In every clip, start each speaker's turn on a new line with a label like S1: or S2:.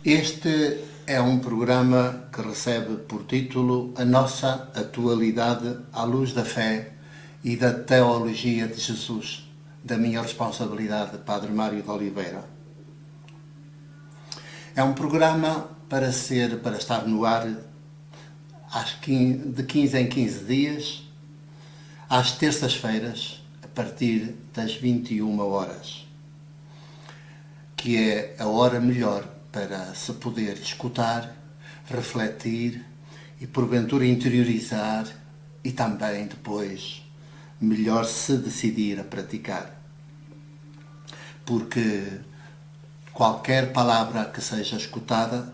S1: Este é um programa que recebe por título A Nossa Atualidade à Luz da Fé e da Teologia de Jesus, da minha responsabilidade, Padre Mário de Oliveira. É um programa para estar no ar de 15 em 15 dias, às terças-feiras, a partir das 21 horas, que é a hora melhor para se poder escutar, refletir e porventura interiorizar e também depois melhor se decidir a praticar. Porque qualquer palavra que seja escutada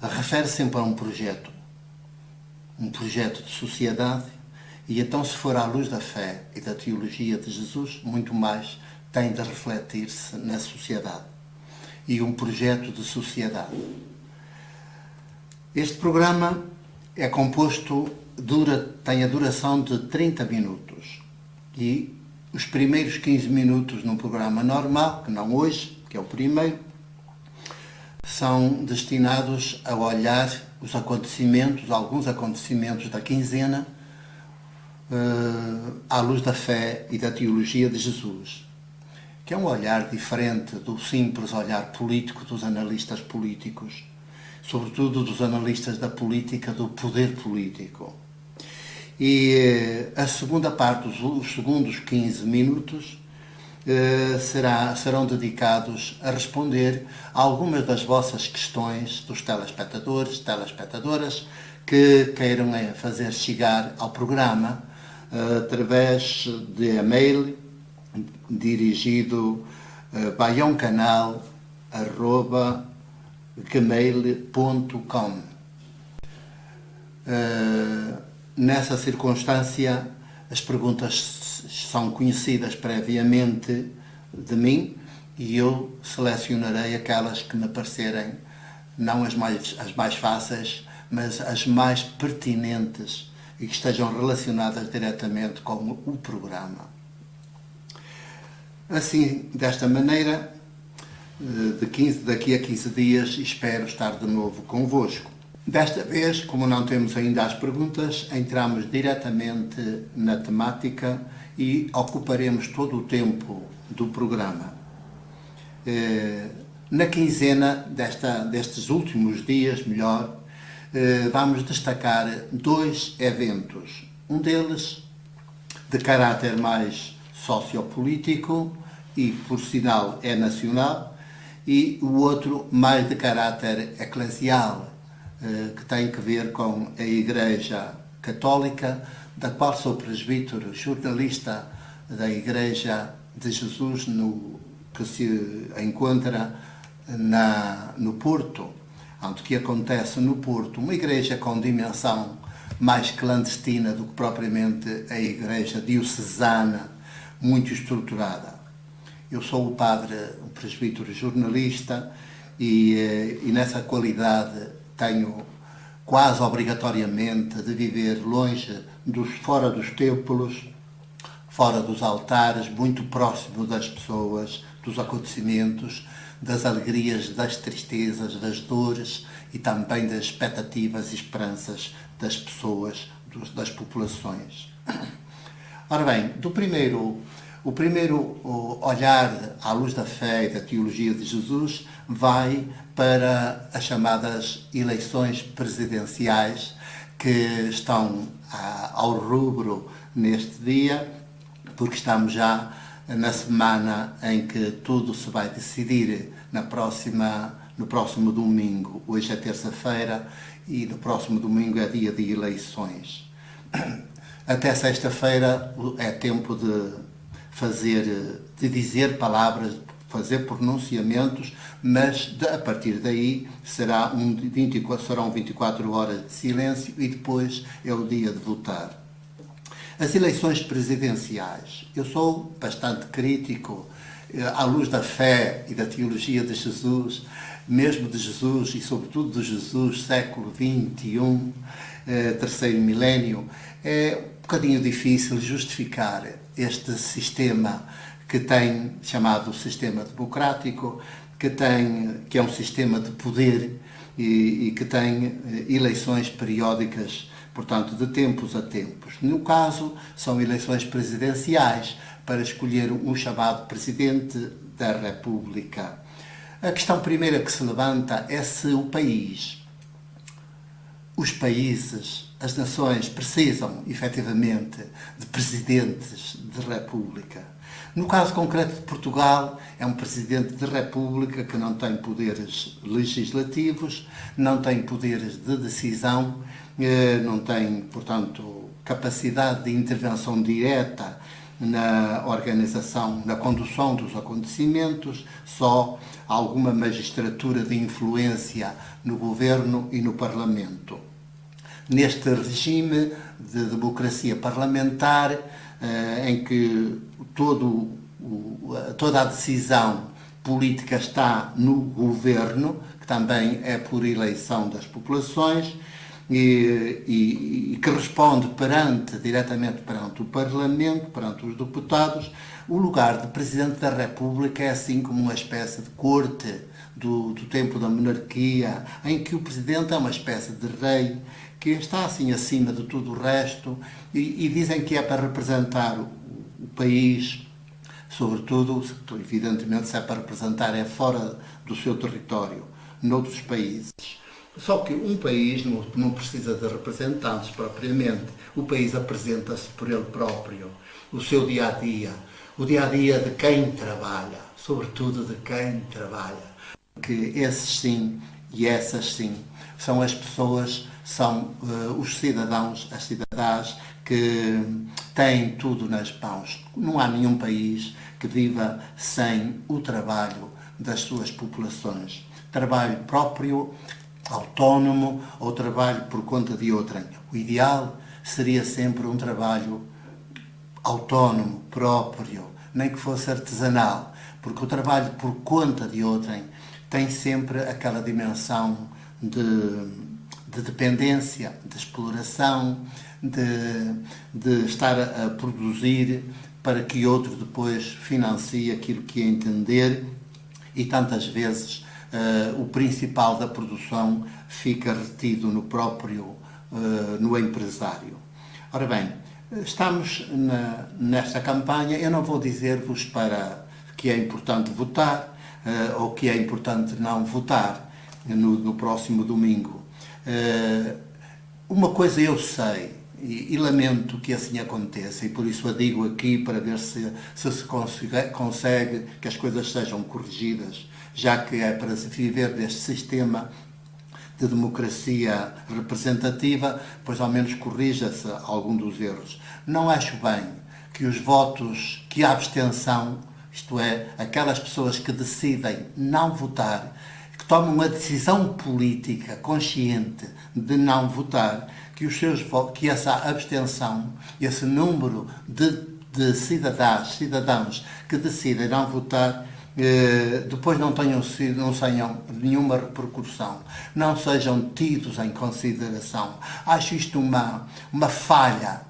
S1: refere sempre a um projeto de sociedade, e então, se for à luz da fé e da teologia de Jesus, muito mais tem de refletir-se na sociedade e um projeto de sociedade. Este programa é composto, tem a duração de 30 minutos e os primeiros 15 minutos num programa normal, que não hoje, que é o primeiro, são destinados a olhar alguns acontecimentos da quinzena, à luz da fé e da teologia de Jesus, que é um olhar diferente do simples olhar político dos analistas políticos, sobretudo dos analistas da política, do poder político. E a segunda parte, os segundos 15 minutos, serão dedicados a responder a algumas das vossas questões dos telespectadores, telespectadoras, que queiram fazer chegar ao programa através de e-mail dirigido baiãocanal@gmail.com. Nessa circunstância, as perguntas são conhecidas previamente de mim e eu selecionarei aquelas que me parecerem não as mais fáceis, mas as mais pertinentes e que estejam relacionadas diretamente com o programa. Assim, desta maneira, daqui a 15 dias, espero estar de novo convosco. Desta vez, como não temos ainda as perguntas, entramos diretamente na temática e ocuparemos todo o tempo do programa. Na quinzena destes últimos dias, vamos destacar dois eventos. Um deles de caráter mais sociopolítico e, por sinal, é nacional, e o outro mais de caráter eclesial, que tem que ver com a Igreja Católica, da qual sou presbítero, jornalista da Igreja de Jesus, que se encontra no Porto, onde que acontece no Porto, uma igreja com dimensão mais clandestina do que propriamente a igreja diocesana, muito estruturada. Eu sou o presbítero jornalista e nessa qualidade tenho quase obrigatoriamente de viver longe, fora dos templos, fora dos altares, muito próximo das pessoas, dos acontecimentos, das alegrias, das tristezas, das dores e também das expectativas e esperanças das pessoas, das populações. Ora bem, o primeiro olhar à luz da fé e da teologia de Jesus vai para as chamadas eleições presidenciais, que estão ao rubro neste dia, porque estamos já na semana em que tudo se vai decidir no próximo domingo. Hoje é terça-feira e no próximo domingo é dia de eleições. Até sexta-feira é tempo de dizer palavras, fazer pronunciamentos, mas a partir daí serão 24 horas de silêncio e depois é o dia de votar. As eleições presidenciais. Eu sou bastante crítico, à luz da fé e da teologia de Jesus, mesmo de Jesus e sobretudo de Jesus, século XXI, terceiro milénio. É um bocadinho difícil justificar este sistema que tem chamado sistema democrático, que é um sistema de poder e que tem eleições periódicas, portanto, de tempos a tempos. No caso, são eleições presidenciais para escolher um chamado Presidente da República. A questão primeira que se levanta é se os países, as nações precisam, efetivamente, de presidentes de república. No caso concreto de Portugal, é um presidente de república que não tem poderes legislativos, não tem poderes de decisão, não tem, portanto, capacidade de intervenção direta na organização, na condução dos acontecimentos, só alguma magistratura de influência no governo e no Parlamento. Neste regime de democracia parlamentar, em que toda a decisão política está no governo, que também é por eleição das populações, e que responde diretamente perante o Parlamento, perante os deputados, o lugar de Presidente da República é assim como uma espécie de corte do tempo da monarquia, em que o Presidente é uma espécie de rei, que está assim acima de tudo o resto, e dizem que é para representar o país, sobretudo, evidentemente, se é para representar é fora do seu território, noutros países. Só que um país não precisa de representantes propriamente. O país apresenta-se por ele próprio, o seu dia-a-dia, o dia-a-dia de quem trabalha, sobretudo de quem trabalha. Porque esses sim e essas sim são as pessoas, são os cidadãos, as cidadãs que têm tudo nas mãos. Não há nenhum país que viva sem o trabalho das suas populações. Trabalho próprio, autónomo ou trabalho por conta de outrem. O ideal seria sempre um trabalho autónomo, próprio, nem que fosse artesanal, porque o trabalho por conta de outrem tem sempre aquela dimensão de dependência, de exploração, de estar a produzir para que outro depois financie aquilo que entender, e tantas vezes o principal da produção fica retido no empresário. Ora bem, estamos nesta campanha. Eu não vou dizer-vos para que é importante votar ou que é importante não votar no próximo domingo. Uma coisa eu sei, e lamento que assim aconteça, e por isso a digo aqui para ver se consegue que as coisas sejam corrigidas, já que é para se viver deste sistema de democracia representativa, pois ao menos corrija-se algum dos erros. Não acho bem que os votos, que a abstenção, isto é, aquelas pessoas que decidem não votar, que tomam uma decisão política consciente de não votar, que essa abstenção, esse número de cidadãos que decidem não votar, depois não tenham nenhuma repercussão, não sejam tidos em consideração. Acho isto uma falha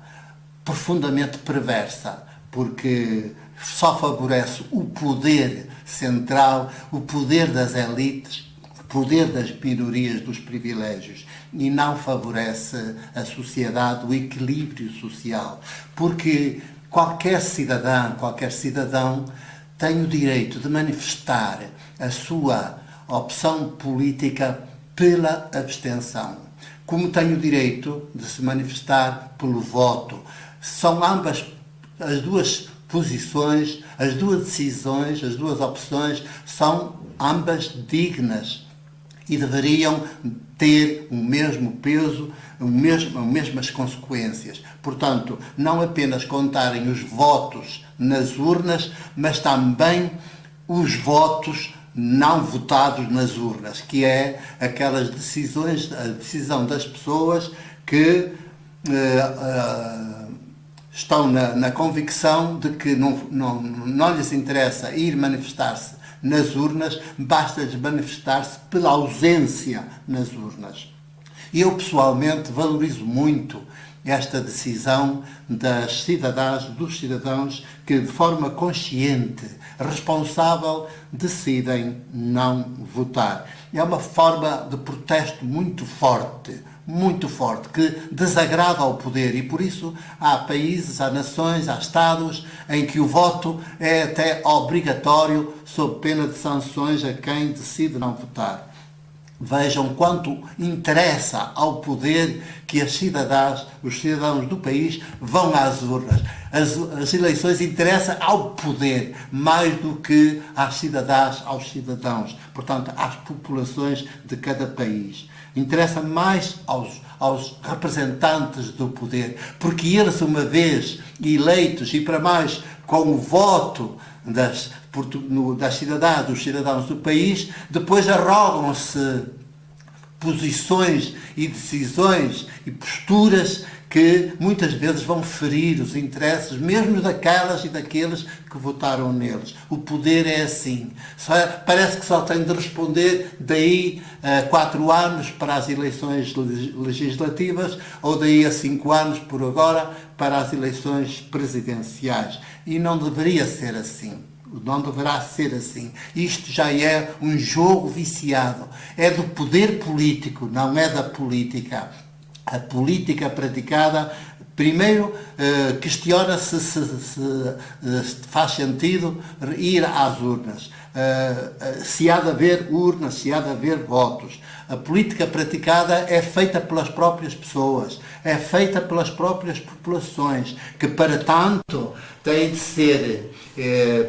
S1: profundamente perversa, porque só favorece o poder central, o poder das elites, o poder das minorias, dos privilégios, e não favorece a sociedade, o equilíbrio social, porque qualquer cidadão tem o direito de manifestar a sua opção política pela abstenção, como tem o direito de se manifestar pelo voto. São ambas as duas posições, as duas decisões, as duas opções, são ambas dignas e deveriam ter o mesmo peso, as mesmas consequências. Portanto, não apenas contarem os votos nas urnas, mas também os votos não votados nas urnas, que é aquelas decisões, a decisão das pessoas que estão na convicção de que não lhes interessa ir manifestar-se nas urnas, basta-lhes manifestar-se pela ausência nas urnas. E eu, pessoalmente, valorizo muito esta decisão das cidadãs, dos cidadãos que de forma consciente, responsável, decidem não votar. É uma forma de protesto muito forte, que desagrada ao poder, e por isso há países, há nações, há Estados em que o voto é até obrigatório sob pena de sanções a quem decide não votar. Vejam quanto interessa ao poder que as cidadãs, os cidadãos do país vão às urnas. As eleições interessam ao poder mais do que às cidadãs, aos cidadãos, portanto, às populações de cada país. Interessa mais aos representantes do poder, porque eles, uma vez eleitos e para mais com o voto das cidadãs, dos cidadãos do país, depois arrogam-se posições e decisões e posturas que muitas vezes vão ferir os interesses mesmo daquelas e daqueles que votaram neles. O poder é assim. Parece que só tem de responder daí a 4 anos para as eleições legislativas ou daí a 5 anos, por agora, para as eleições presidenciais. E não deveria ser assim. Não deverá ser assim. Isto já é um jogo viciado. É do poder político, não é da política. A política praticada, primeiro, questiona-se se faz sentido ir às urnas. Se há de haver urnas, se há de haver votos. A política praticada é feita pelas próprias pessoas, é feita pelas próprias populações, que para tanto têm de ser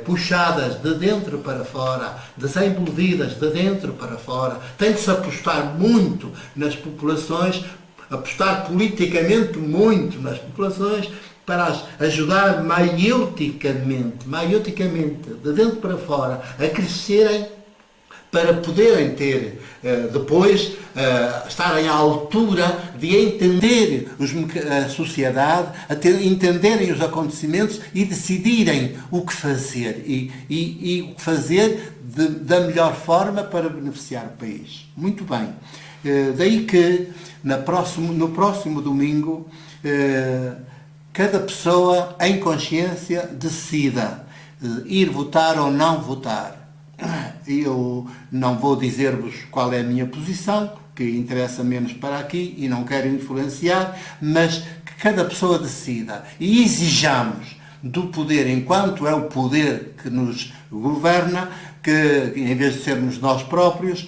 S1: puxadas de dentro para fora, desenvolvidas de dentro para fora. Tem de se apostar muito nas populações, apostar politicamente muito nas populações, para as ajudar maioticamente, de dentro para fora, a crescerem, para poderem ter, depois, estarem à altura de entender a sociedade, entenderem os acontecimentos e decidirem o que fazer. E o que fazer da melhor forma para beneficiar o país. Muito bem. Daí que, no próximo domingo, cada pessoa, em consciência, decida ir votar ou não votar. Eu não vou dizer-vos qual é a minha posição, que interessa menos para aqui e não quero influenciar, mas que cada pessoa decida e exijamos do poder, enquanto é o poder que nos governa, que em vez de sermos nós próprios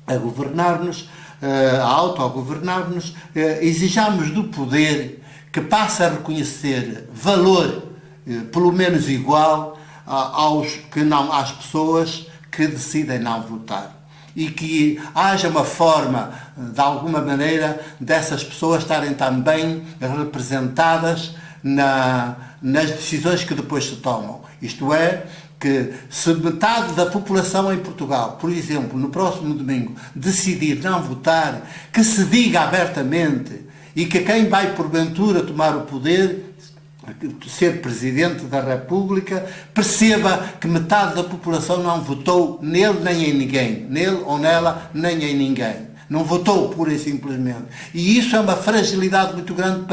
S1: a governar-nos, a autogovernar-nos, exijamos do poder que passe a reconhecer valor, pelo menos igual, às pessoas que decidem não votar. E que haja uma forma, de alguma maneira, dessas pessoas estarem também representadas nas decisões que depois se tomam. Isto é, que se metade da população em Portugal, por exemplo, no próximo domingo, decidir não votar, que se diga abertamente e que quem vai porventura tomar o poder, ser Presidente da República, perceba que metade da população não votou nele nem em ninguém, nele ou nela nem em ninguém. Não votou pura e simplesmente. E isso é uma fragilidade muito grande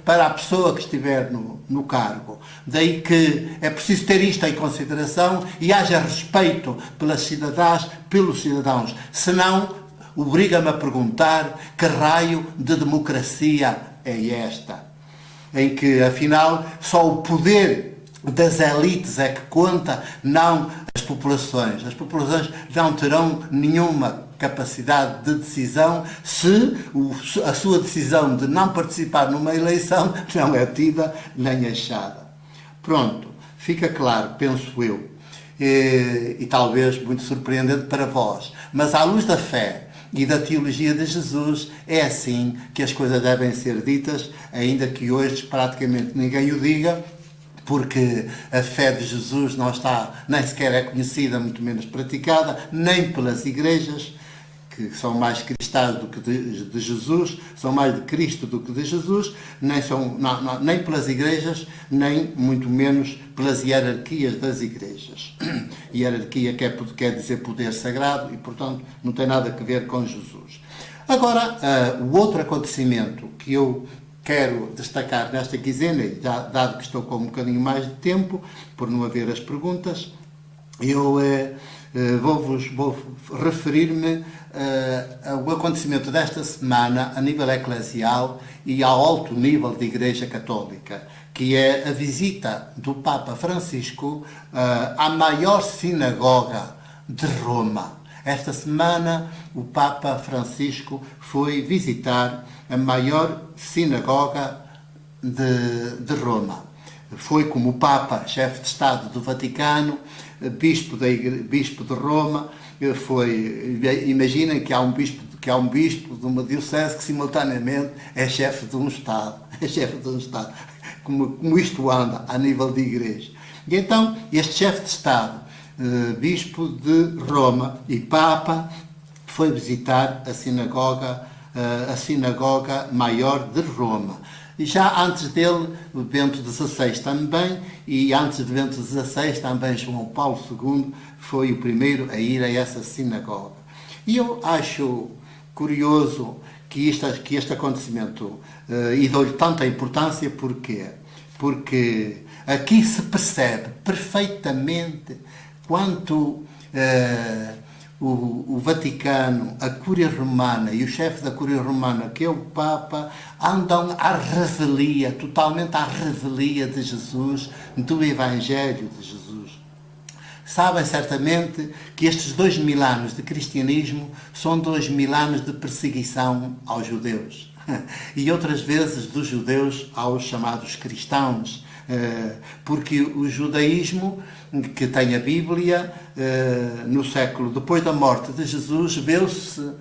S1: para a pessoa que estiver no cargo. Daí que é preciso ter isto em consideração e haja respeito pelas cidadãs, pelos cidadãos. Senão, obriga-me a perguntar que raio de democracia é esta? Em que, afinal, só o poder das elites é que conta, não as populações. As populações não terão nenhuma capacidade de decisão se a sua decisão de não participar numa eleição não é tida nem achada. Pronto, fica claro, penso eu, e talvez muito surpreendente para vós, mas à luz da fé e da teologia de Jesus, é assim que as coisas devem ser ditas, ainda que hoje praticamente ninguém o diga, porque a fé de Jesus não está, nem sequer é conhecida, muito menos praticada, nem pelas igrejas, que são mais cristãs do que de Jesus, são mais de Cristo do que de Jesus, nem pelas igrejas, nem muito menos pelas hierarquias das igrejas. Hierarquia quer dizer poder sagrado e, portanto, não tem nada a ver com Jesus. Agora, o outro acontecimento que eu quero destacar nesta quinzena, dado que estou com um bocadinho mais de tempo, por não haver as perguntas, eu vou referir-me ao acontecimento desta semana a nível eclesial e ao alto nível da Igreja Católica, que é a visita do Papa Francisco à maior sinagoga de Roma. Esta semana o Papa Francisco foi visitar a maior sinagoga de Roma. Foi como Papa, chefe de Estado do Vaticano, bispo de Roma. Imaginem que há um bispo de uma diocese que simultaneamente é chefe de um Estado. É chefe de um Estado. Como isto anda a nível de igreja. E então, este chefe de Estado, bispo de Roma e Papa, foi visitar a sinagoga maior de Roma. E já antes dele, o Bento XVI também, e antes de Bento XVI também João Paulo II foi o primeiro a ir a essa sinagoga. E eu acho curioso que este acontecimento, e dou-lhe tanta importância, porquê? Porque aqui se percebe perfeitamente quanto o Vaticano, a Cúria Romana e o chefe da Cúria Romana, que é o Papa, andam totalmente à revelia de Jesus, do Evangelho de Jesus. Sabem certamente que estes 2000 anos de cristianismo são 2000 anos de perseguição aos judeus. E outras vezes dos judeus aos chamados cristãos, porque o judaísmo, que tem a Bíblia, no século depois da morte de Jesus, viu-se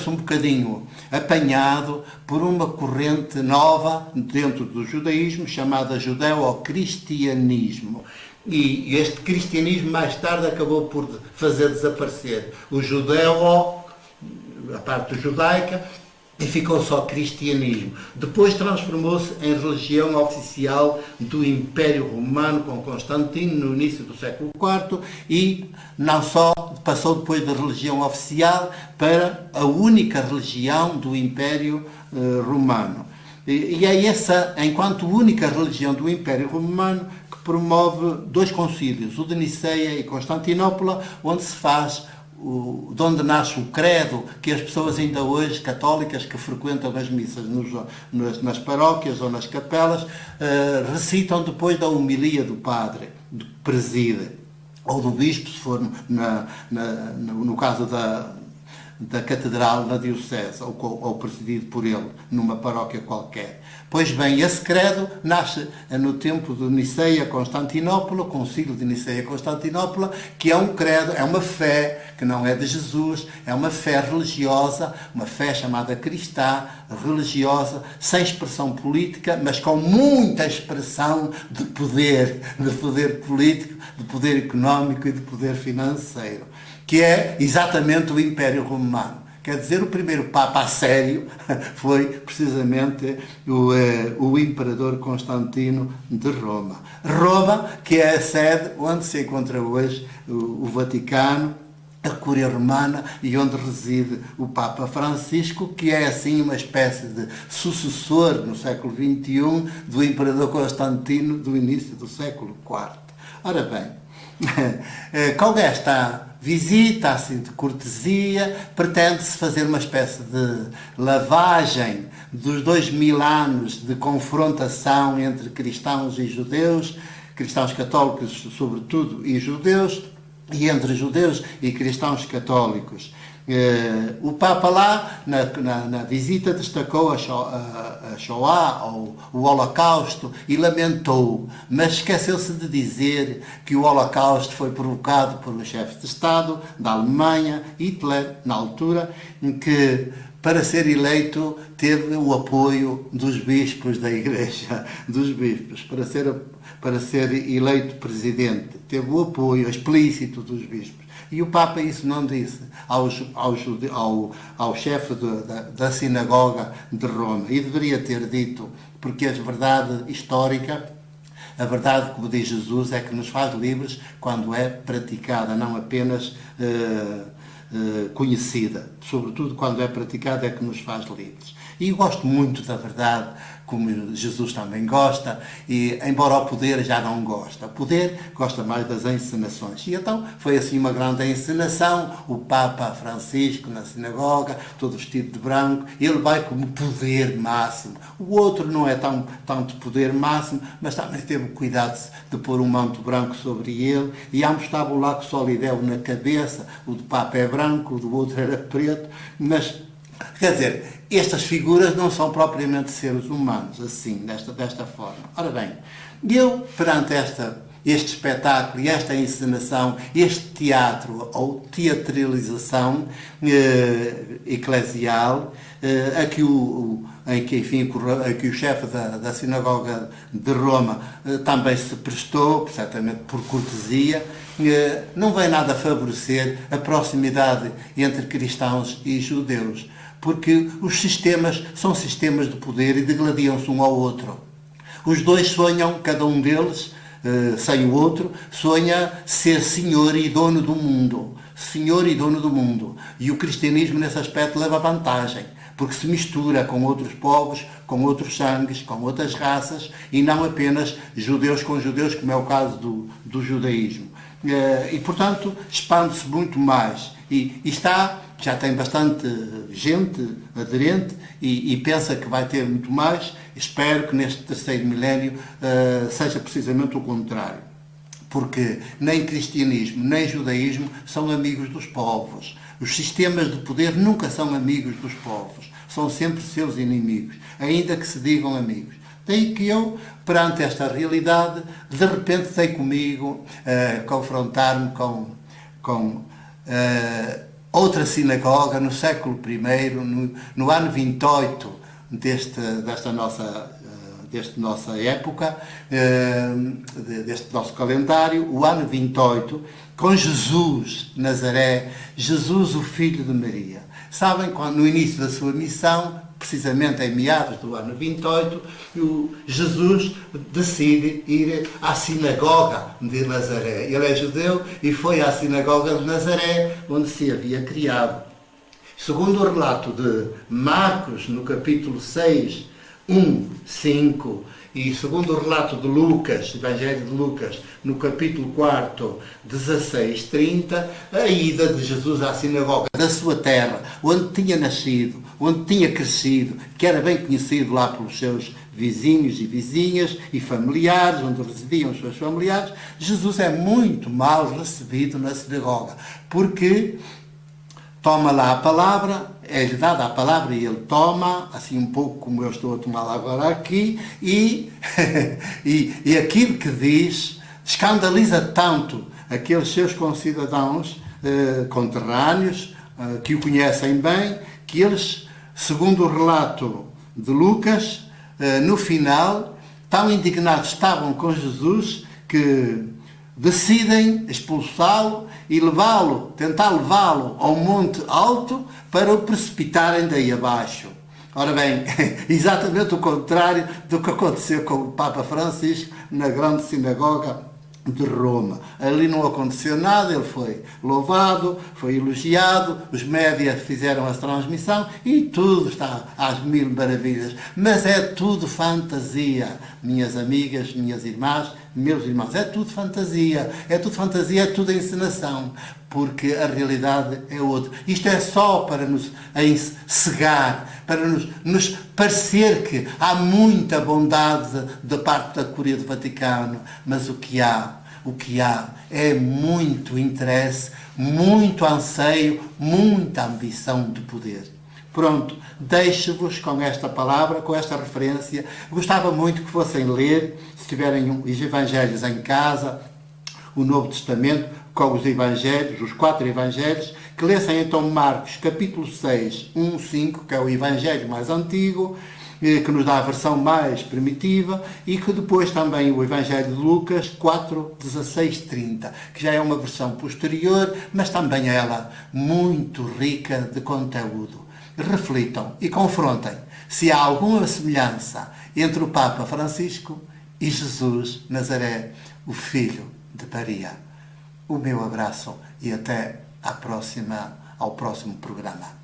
S1: um bocadinho apanhado por uma corrente nova dentro do judaísmo, chamada judeo-cristianismo. E este cristianismo mais tarde acabou por fazer desaparecer o judeu, a parte judaica, e ficou só cristianismo. Depois transformou-se em religião oficial do Império Romano com Constantino no início do século IV e não só passou depois da religião oficial para a única religião do Império Romano. E é essa, enquanto única religião do Império Romano, que promove 2 concílios, o de Niceia e Constantinopla, onde se faz de onde nasce o credo que as pessoas ainda hoje, católicas, que frequentam as missas nas paróquias ou nas capelas, recitam depois da homilia do padre, que preside, ou do bispo, se for no caso da catedral na diocese, ou presidido por ele, numa paróquia qualquer. Pois bem, esse credo nasce no tempo de Niceia, Constantinopla, o concílio de Niceia, Constantinopla, que é um credo, é uma fé que não é de Jesus, é uma fé religiosa, uma fé chamada cristã, religiosa, sem expressão política, mas com muita expressão de poder político, de poder económico e de poder financeiro, que é exatamente o Império Romano. Quer dizer, o primeiro Papa a sério foi precisamente o Imperador Constantino de Roma. Roma, que é a sede onde se encontra hoje o Vaticano, a Cúria Romana, e onde reside o Papa Francisco, que é assim uma espécie de sucessor no século XXI do Imperador Constantino do início do século IV. Ora bem, com esta visita assim de cortesia, pretende-se fazer uma espécie de lavagem dos 2000 anos de confrontação entre cristãos e judeus, cristãos católicos sobretudo e judeus, e entre judeus e cristãos católicos. O Papa lá, na visita, destacou a Shoah, ou o Holocausto, e lamentou, mas esqueceu-se de dizer que o Holocausto foi provocado por um chefe de Estado da Alemanha, Hitler, na altura, que, para ser eleito, teve o apoio dos bispos da Igreja, dos bispos, para ser eleito presidente, teve o apoio explícito dos bispos. E o Papa isso não disse ao chefe da sinagoga de Roma. E deveria ter dito, porque a verdade histórica, a verdade, como diz Jesus, é que nos faz livres quando é praticada, não apenas conhecida. Sobretudo quando é praticada é que nos faz livres. E gosto muito da verdade como Jesus também gosta, e embora o poder já não gosta. O poder gosta mais das encenações. E então foi assim uma grande encenação, o Papa Francisco na sinagoga, todo vestido de branco, ele vai como poder máximo. O outro não é tanto poder máximo, mas também teve cuidado de pôr um manto branco sobre ele, e ambos estavam lá com o solideu na cabeça, o do Papa é branco, o do outro era preto, mas, quer dizer, estas figuras não são propriamente seres humanos, assim, desta forma. Ora bem, eu, perante este espetáculo e esta encenação, este teatro ou teatralização eclesial, em que o chefe da sinagoga de Roma também se prestou, certamente por cortesia, não vem nada favorecer a proximidade entre cristãos e judeus, porque os sistemas são sistemas de poder e degladiam-se um ao outro. Os dois sonham, cada um deles, sem o outro, sonha ser senhor e dono do mundo. Senhor e dono do mundo. E o cristianismo, nesse aspecto, leva vantagem, porque se mistura com outros povos, com outros sangues, com outras raças, e não apenas judeus com judeus, como é o caso do judaísmo. E, portanto, expande-se muito mais. E já tem bastante gente aderente e pensa que vai ter muito mais. Espero que neste terceiro milénio seja precisamente o contrário. Porque nem cristianismo, nem judaísmo são amigos dos povos. Os sistemas de poder nunca são amigos dos povos. São sempre seus inimigos, ainda que se digam amigos. Daí que eu, perante esta realidade, de repente dei comigo confrontar-me com outra sinagoga no século I, no ano 28 desta nossa época, deste nosso calendário, o ano 28, com Jesus de Nazaré, Jesus o Filho de Maria. Sabem, no início da sua missão, precisamente em meados do ano 28, Jesus decide ir à sinagoga de Nazaré. Ele é judeu e foi à sinagoga de Nazaré, onde se havia criado. Segundo o relato de Marcos, no capítulo 6, 1, 5, e segundo o relato de Lucas, Evangelho de Lucas, no capítulo 4, 16, 30, a ida de Jesus à sinagoga da sua terra, onde tinha nascido, onde tinha crescido, que era bem conhecido lá pelos seus vizinhos e vizinhas e familiares, onde residiam os seus familiares, Jesus é muito mal recebido na sinagoga, porque toma lá a palavra, é-lhe dada a palavra e ele toma, assim um pouco como eu estou a tomá-la agora aqui, e aquilo que diz escandaliza tanto aqueles seus concidadãos conterrâneos, que o conhecem bem, que eles, segundo o relato de Lucas, no final, tão indignados estavam com Jesus que decidem expulsá-lo e tentar levá-lo a um monte alto para o precipitarem daí abaixo. Ora bem, exatamente o contrário do que aconteceu com o Papa Francisco na grande sinagoga de Roma. Ali não aconteceu nada, ele foi louvado, foi elogiado, os médias fizeram a transmissão e tudo está às mil maravilhas. Mas é tudo fantasia, minhas amigas, minhas irmãs, meus irmãos, é tudo fantasia, é tudo encenação, porque a realidade é outra. Isto é só para nos cegar, para nos parecer que há muita bondade da parte da Curia do Vaticano, mas o que há é muito interesse, muito anseio, muita ambição de poder. Pronto, deixo-vos com esta palavra, com esta referência. Gostava muito que fossem ler, se tiverem os Evangelhos em casa, o Novo Testamento, com os Evangelhos, os 4 Evangelhos, que lessem então Marcos, capítulo 6, 1, 5, que é o Evangelho mais antigo, que nos dá a versão mais primitiva, e que depois também o Evangelho de Lucas 4, 16, 30, que já é uma versão posterior, mas também ela muito rica de conteúdo. Reflitam e confrontem se há alguma semelhança entre o Papa Francisco e Jesus Nazaré, o Filho de Maria. O meu abraço e até ao próximo programa.